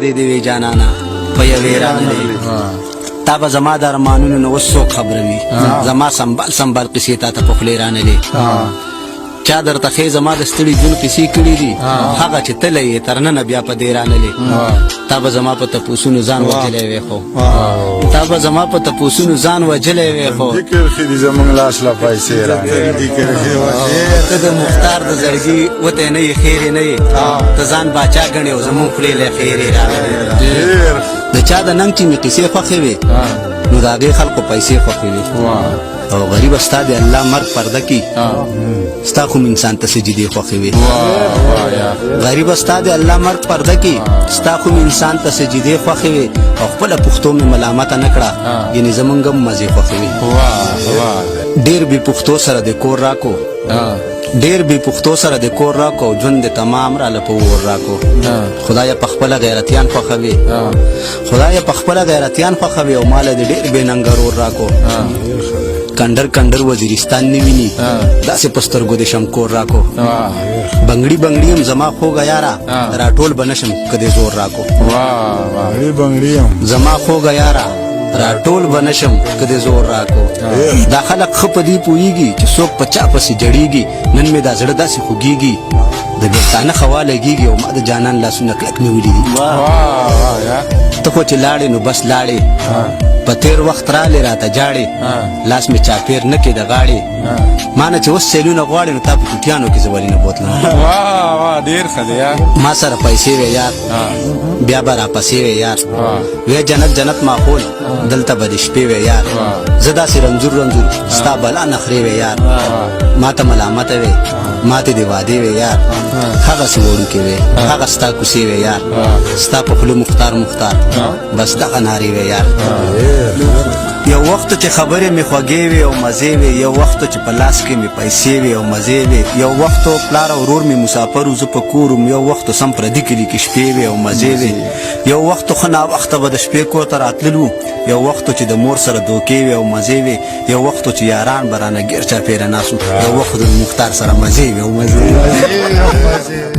دې وی جانانا په یوې رانغلې تا به زما د ارمانونو نه اوس څوک خبروي زما سنبال قصې تا ته په خولې رانغلې چا درته ښې زما د ستړي ژوند قصې کړي دي هغه چې تللی یې تر ننه بیا په دې رانغلې تا به زما په تپوسونو ځان وجلی وې خو تا به زما په تپوسونو ځان وجلی وې خو ذکر خېدي زمونږ لاس له پیسې رانغلې ته د مختار د زړګي وته نه یې خیر نه یې ته ځان باچا ګڼې او زمونږ خولې له خیر یې راغلې د چا د ننګ چې مې قصې خوښې وې نو د هغې خلکو پیسې خوښې وې او غریب ستا د الله مرګ پرده کي ستا خو انسان ته سجدې خوښې وې غریب ستا د الله مرګ پرده کي ستا خو انسان ته سجدې خوښې وې او خپله پښتو مې ملامته نه کړه یعنې زمونږ هم مزې خوښې وې ډېر بې پښتو سره د کور راکو ډېر بې پښتو سره د کور راکو ژوند د تمام راله په اور راکو خدایه په خپله غیرتیان خوښوي خدایه په خپله غیرتیان خوښوي او ماله د ډېر بې ننګه رور راکو کنډر کنډر وزیرستان نه ویني داسې په سترګو د شمکور راکو بنګړي بنګړي یم زما خوږه یاره راټول به نشم که دې زور راکو زما خوږه یاره راټول به نشم که دې زور راکو دا خلک ښه په دې پوهېږي چې څوک په چا پسې جړېږي نن مې دا زړه داسې خوږېږي د بېلتانه خوا لګېږي او ما د جانان لاسونه کلک نیولي دي ته خو چې لاړې نو بس لاړې په تېر وخت رالې راته جاړې لاس مې چاپېر نه کې د غاړې ما نه چې اوس سیلونه غواړې نو تا په ټوټیانو کې زه ولې نه بوتلم ما سره پیسې وې یار بیا به راپسې وې یار وې جنت جنت ماحول دلته به د شپې وې یار زه داسې رنځور رنځور ستا بلا نخرې وې یار ما ته ملامته وې ما ته دې وعدې وې یار هغسې وړوکې وې هغه ستا کوڅې وې یار ستا په خوله مختار مختار بس دغه نارې وې یار یو وخت چې خبرې مې خوږې وې او مزې وې یو وخت چې په لاس کې مې پیسې وې او مزې وې یو وخت پلار او ورور مې مسافر و زه په کور وم یو وخت سم پردي کلي کې شپې وې او مزې وې یو وخت ښه ناوخته به د شپې کور ته راتللو یو وخت چې د مور سره دوکې وې او مزې وې یو وخت چې یاران به رانه ګیر چاپېره ناست یو وخت د مختار سره مزې وې او مزې